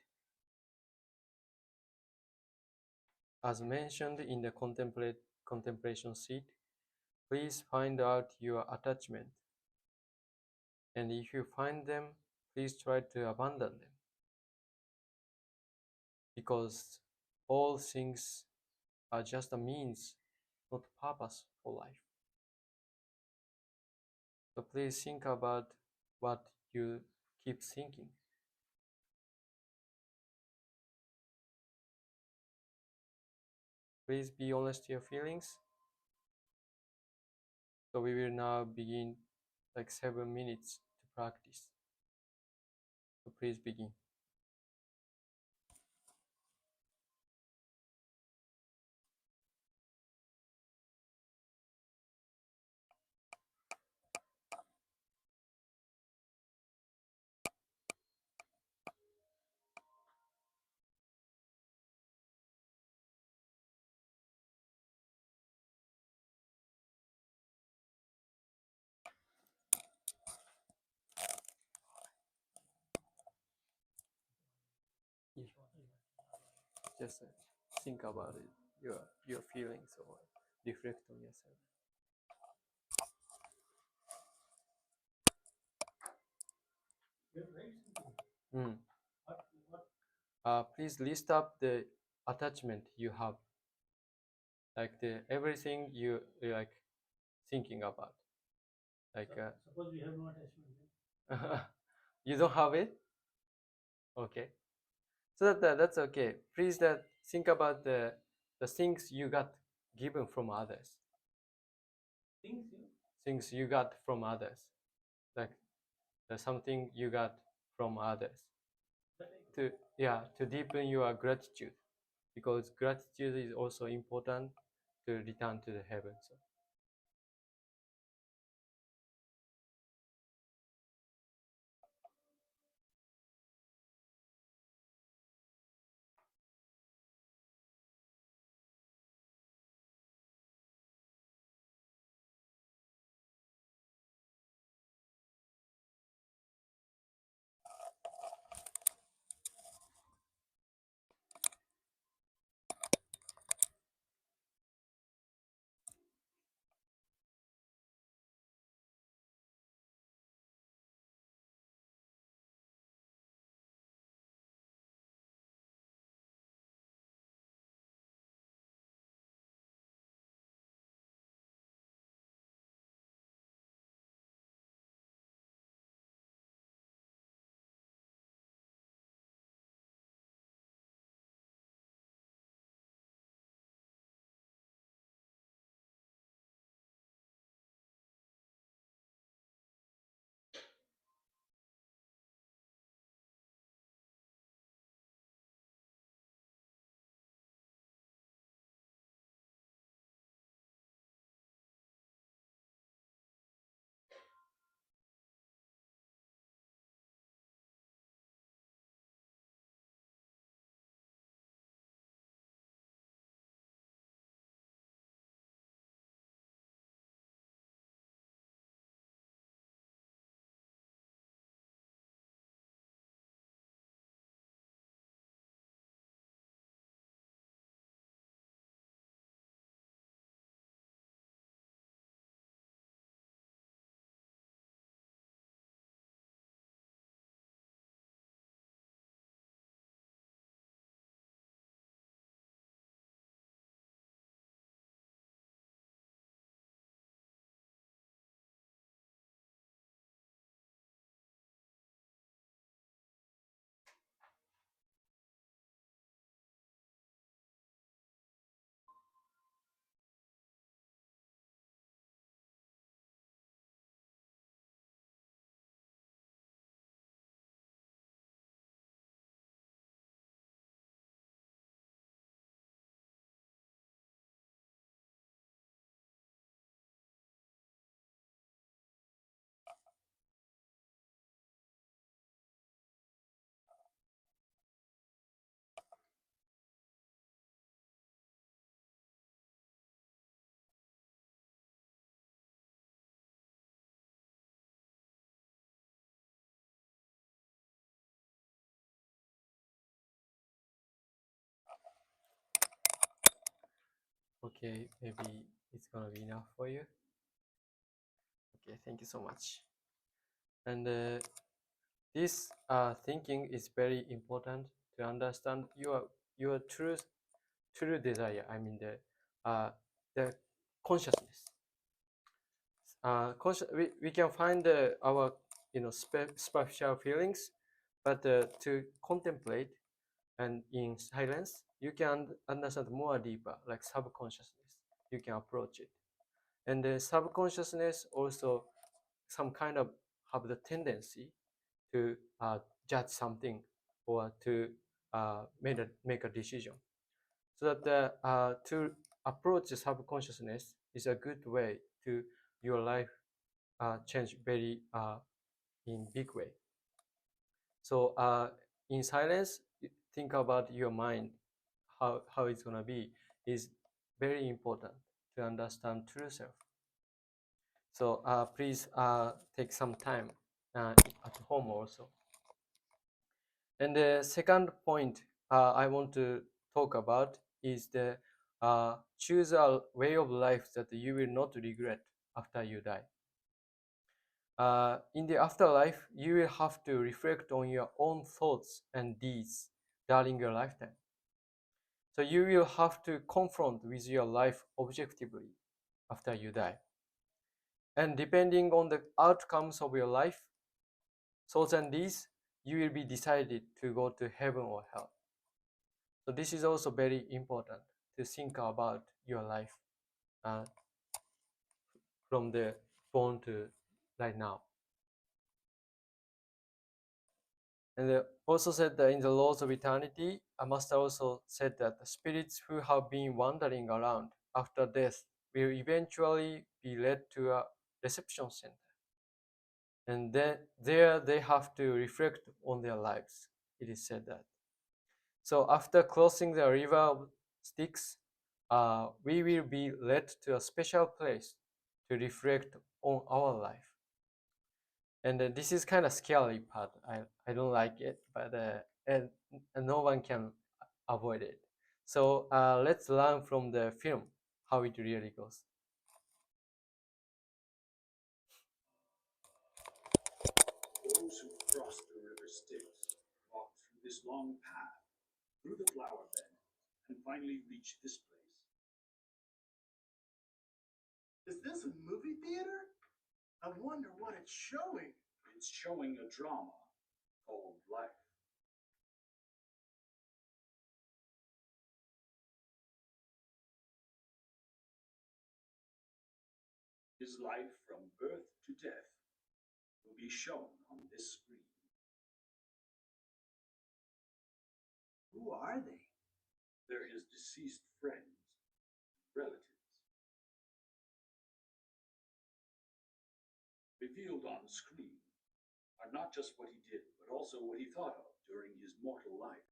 As mentioned in the contemplation sheet, please find out your attachment. And if you find them, please try to abandon them. Because all things are just a means, not purpose for life. So please think about what you keep thinking. Please be honest to your feelings. So we will now begin like 7 minutes to practice. So please begin. Just think about it, your feelings, or reflect on yourself. Mm. Please list up the attachment you have, like the everything you like thinking about. Like suppose we have no attachment. You don't have it. Okay, so that's okay. Please think about the things you got given from others. Things you got from others, like something you got from others. To deepen your gratitude, because gratitude is also important to return to the heaven. So Okay, maybe it's gonna be enough for you. Okay, thank you so much. And this thinking is very important to understand your true desire. I mean the consciousness. We can find our special feelings, but to contemplate and in silence, you can understand more deeper, like subconsciousness. You can approach it, and the subconsciousness also some kind of have the tendency to judge something or to make a decision. So that to approach the subconsciousness is a good way to your life change very in big way. So in silence, think about your mind, how it's gonna be is very important to understand true self. So please take some time at home also. And the second point I want to talk about is the choose a way of life that you will not regret after you die. In the afterlife, you will have to reflect on your own thoughts and deeds during your lifetime. So you will have to confront with your life objectively after you die. And depending on the outcomes of your life, thoughts and deeds, you will be decided to go to heaven or hell. So this is also very important to think about your life uh, from the born to right now. And also said that in the laws of eternity, a master also said that the spirits who have been wandering around after death will eventually be led to a reception center. And then there they have to reflect on their lives. It is said that. So after crossing the river of Styx, we will be led to a special place to reflect on our life. And this is kind of scary part. I don't like it, but and no one can avoid it. So let's learn from the film how it really goes. Those who crossed the river Styx walked through this long path, through the flower bed, and finally reached this place. Is this a movie theater? I wonder what it's showing. It's showing a drama called life. His life from birth to death will be shown on this screen. Who are they? They're his deceased friends, relatives. Revealed on screen are not just what he did, but also what he thought of during his mortal life.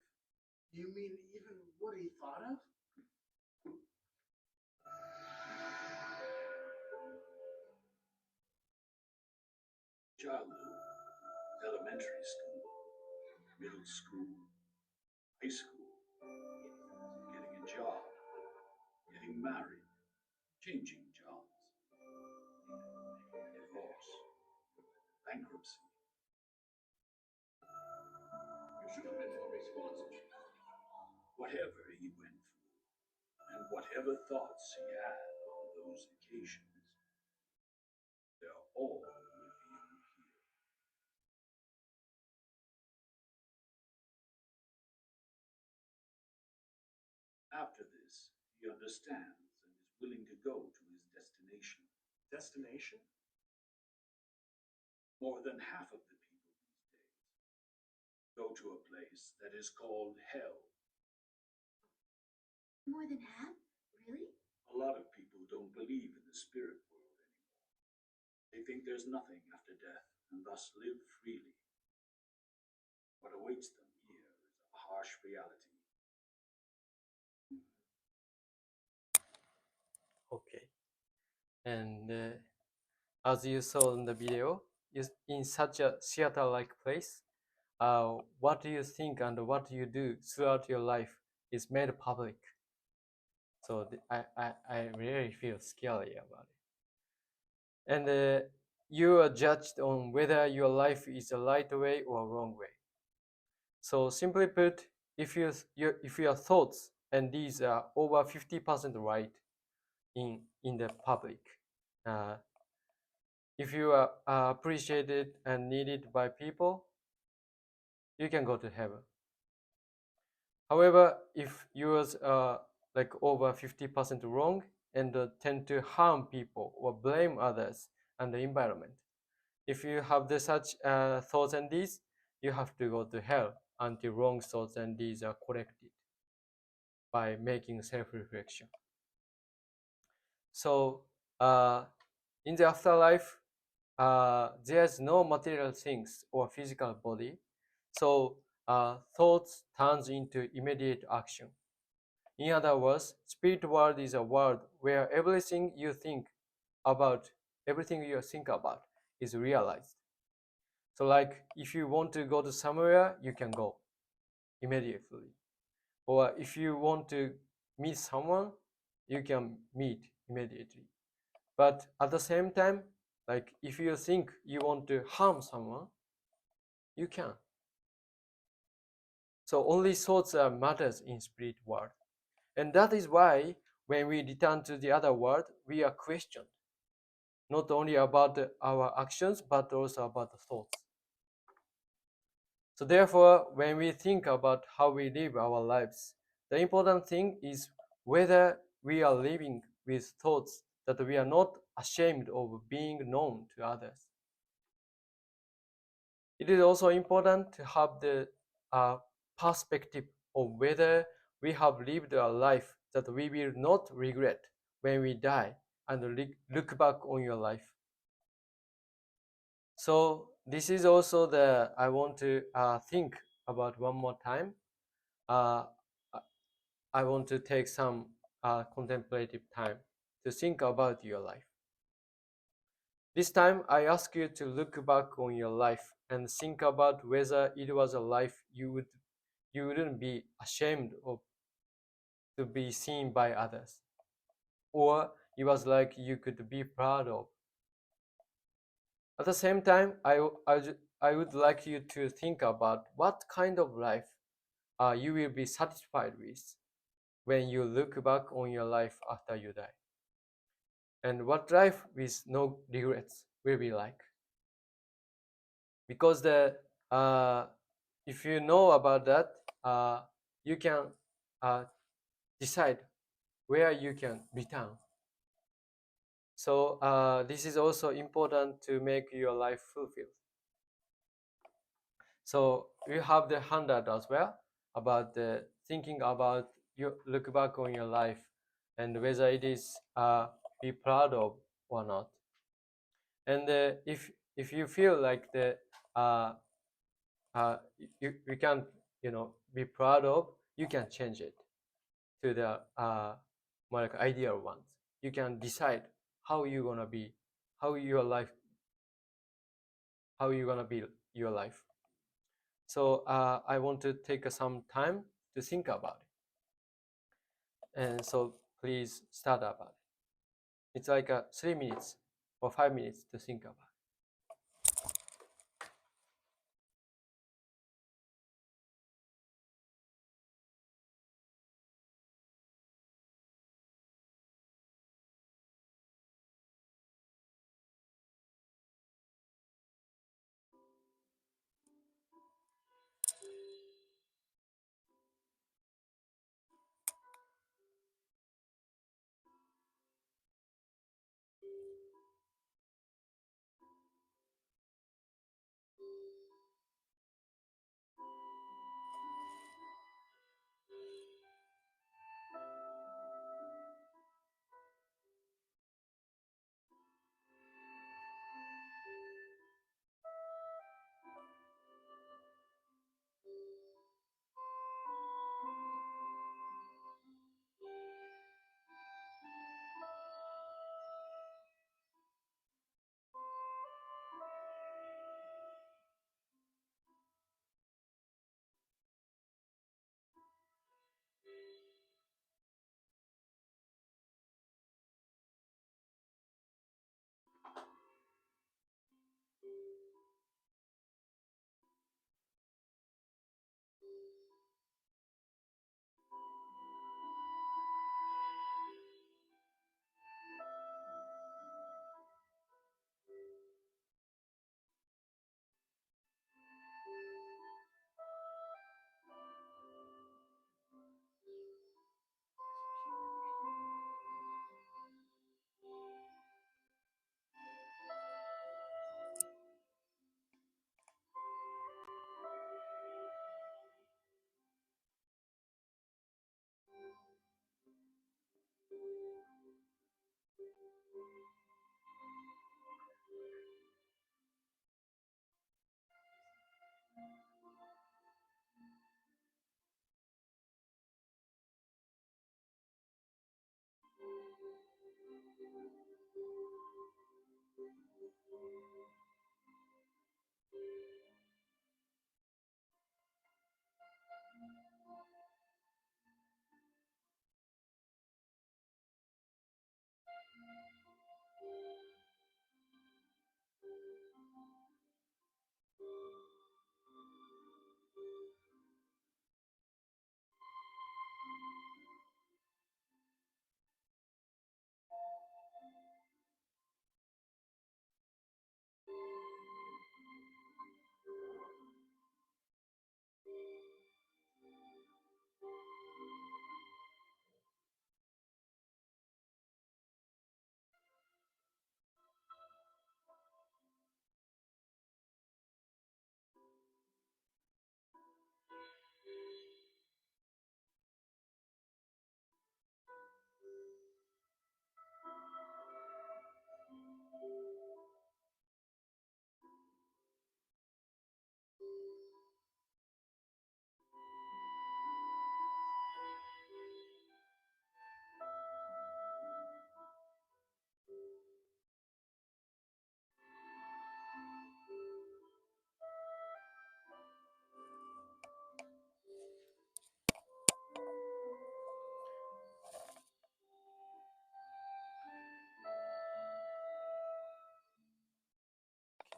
You mean even what he thought of? Childhood, elementary school, middle school, high school, getting a job, getting married, changing jobs, divorce, bankruptcy. You should have been more responsible. Whatever he went through, and whatever thoughts he had on those occasions, they're all revealed here. After this, he understands and is willing to go to his destination. Destination? More than half of the people these days go to a place that is called hell. More than half? Really? A lot of people don't believe in the spirit world anymore. They think there's nothing after death and thus live freely. What awaits them here is a harsh reality. Okay. And as you saw in the video, is in such a theater-like place, what do you think and what you do throughout your life is made public. So I really feel scary about it. And you are judged on whether your life is a right way or wrong way. So simply put, if your thoughts and deeds are over 50% right in the public, uh, if you are appreciated and needed by people, you can go to heaven. However, if yours are like over 50% wrong and tend to harm people or blame others and the environment, if you have the such thoughts and deeds, you have to go to hell until wrong thoughts and deeds are corrected by making self-reflection. So in the afterlife, there's no material things or physical body. So thoughts turns into immediate action. In other words, spirit world is a world where everything you think about is realized. So like if you want to go to somewhere, you can go immediately. Or if you want to meet someone, you can meet immediately. But at the same time, like if you think you want to harm someone, you can. So only thoughts matters in spirit world. And that is why when we return to the other world, we are questioned, not only about our actions, but also about the thoughts. So therefore, when we think about how we live our lives, the important thing is whether we are living with thoughts that we are not ashamed of being known to others. It is also important to have the perspective of whether we have lived a life that we will not regret when we die and look back on your life. So this is also the I want to think about one more time. Uh, I want to take some contemplative time to think about your life. This time, I ask you to look back on your life and think about whether it was a life you wouldn't be ashamed of to be seen by others, or it was like you could be proud of. At the same time, I would like you to think about what kind of life you will be satisfied with when you look back on your life after you die, and what life with no regrets will be like. Because if you know about that, you can decide where you can return. So this is also important to make your life fulfilled. So you have the handout as well about the thinking about you look back on your life and whether it is be proud of or not. And if you feel like uh, you can't be proud of, you can change it to the more like ideal ones. You can decide how you gonna be, how your life, how you gonna be your life. So I want to take some time to think about it, and so please start about it. It's like 3 minutes or 5 minutes to think about it.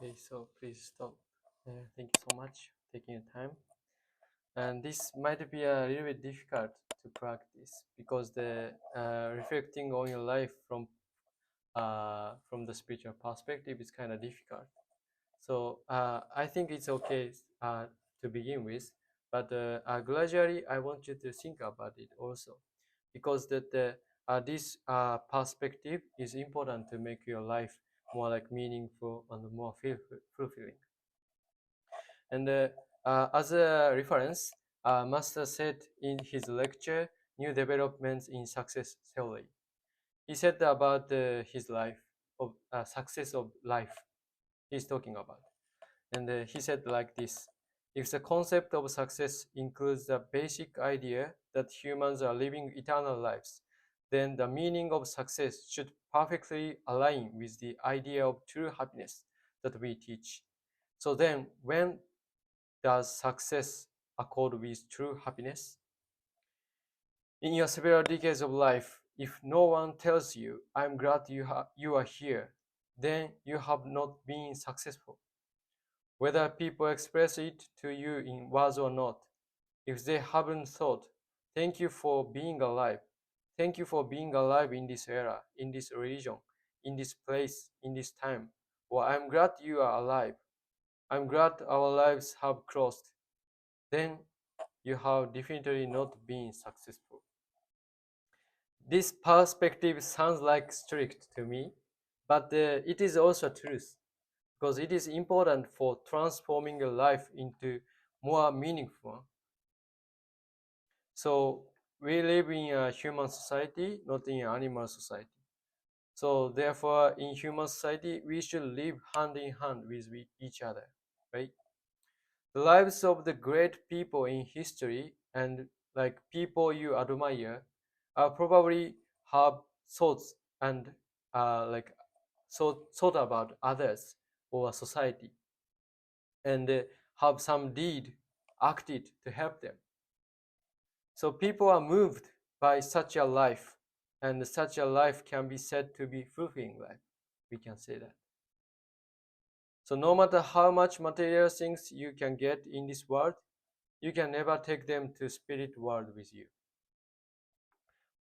Okay, so please stop. Thank you so much for taking your time. And this might be a little bit difficult to practice because the reflecting on your life from the spiritual perspective is kind of difficult. So I think it's okay to begin with, but gradually I want you to think about it also, because this perspective is important to make your life more like meaningful and more fulfilling. And as a reference, Master said in his lecture, New Developments in Success Theory. He said about his life, of success of life he's talking about. And he said like this: if the concept of success includes the basic idea that humans are living eternal lives, then the meaning of success should perfectly align with the idea of true happiness that we teach. So then, when does success accord with true happiness? In your several decades of life, if no one tells you, I'm glad you are here, then you have not been successful. Whether people express it to you in words or not, if they haven't thought, thank you for being alive, thank you for being alive in this era, in this religion, in this place, in this time, or I'm glad you are alive, I'm glad our lives have crossed, then you have definitely not been successful. This perspective sounds like strict to me, but it is also truth, because it is important for transforming your life into more meaningful. So we live in a human society, not in an animal society. So therefore, in human society, we should live hand in hand with each other, right? The lives of the great people in history and like people you admire probably have thoughts and like thought about others or society, and have some deed acted to help them. So people are moved by such a life, and such a life can be said to be fulfilling life. We can say that. So no matter how much material things you can get in this world, you can never take them to spirit world with you.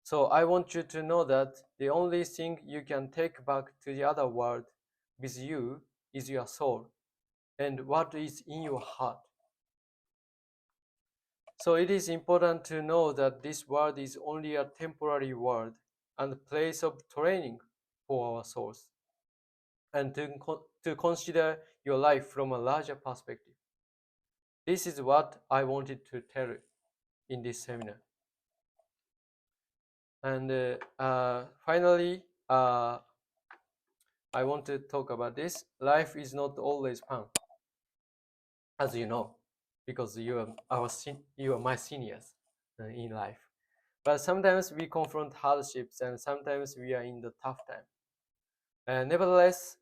So I want you to know that the only thing you can take back to the other world with you is your soul and what is in your heart. So it is important to know that this world is only a temporary world and a place of training for our souls, and to consider your life from a larger perspective. This is what I wanted to tell you in this seminar. And finally, I want to talk about this. Life is not always fun, as you know, because you are my seniors in life. But sometimes we confront hardships and sometimes we are in the tough time. And nevertheless,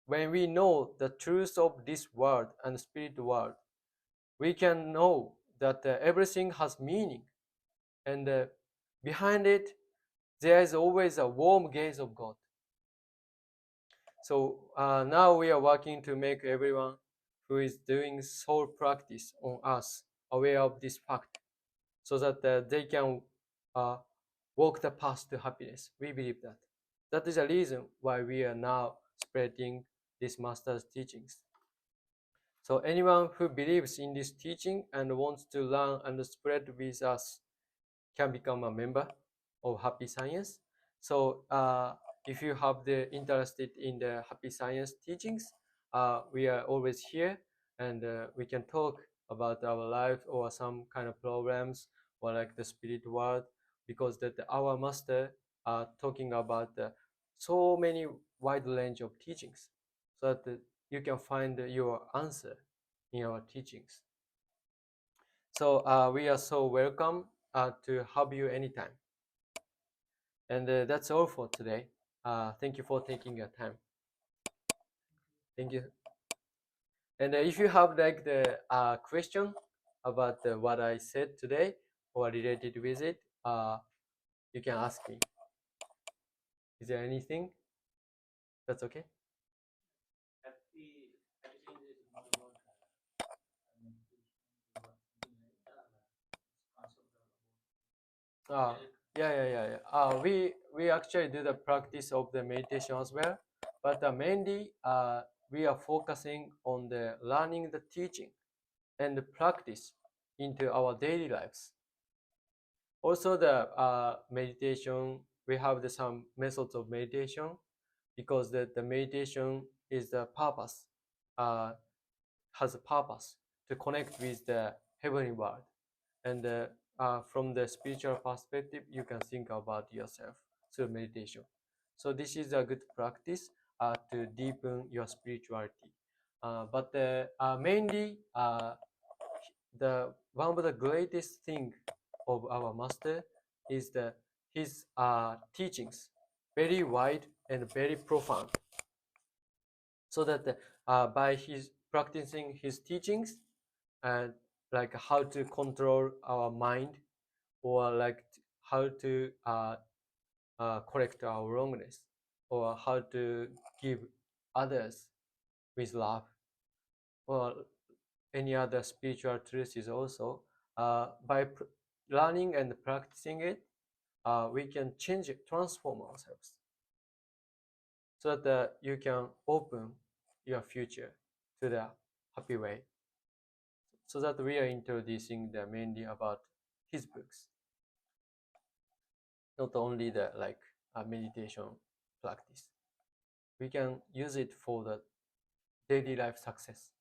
when we know the truth of this world and spirit world, we can know that everything has meaning, and behind it, there is always a warm gaze of God. So now we are working to make everyone who is doing soul practice on us aware of this fact, so that they can uh, walk the path to happiness. We believe that. That is the reason why we are now spreading this master's teachings. So anyone who believes in this teaching and wants to learn and spread with us can become a member of Happy Science. So if you have the interested in the Happy Science teachings, we are always here, and we can talk about our life or some kind of programs or like the spirit world, because that our master are talking about so many wide range of teachings, so that you can find your answer in our teachings. So we are so welcome to have you anytime. And that's all for today. Thank you for taking your time. Thank you. And if you have like the question about what I said today or related with it, you can ask me. Is there anything? That's okay. Uh, yeah. We actually do the practice of the meditation as well, but mainly we are focusing on the learning the teaching and the practice into our daily lives. Also, the meditation, we have some methods of meditation, because the meditation is the purpose, uh, has a purpose to connect with the heavenly world. And from the spiritual perspective, you can think about yourself through meditation. So this is a good practice to deepen your spirituality. But mainly, the one of the greatest thing of our master is his teachings, very wide and very profound. So that by his practicing his teachings, and like how to control our mind, or like how to correct our wrongness, or how to give others with love, or any other spiritual truth is also by learning and practicing it, we can change it, transform ourselves, so that you can open your future to the happy way. So that we are introducing the mainly about his books, not only the like meditation practice. We can use it for the daily life success.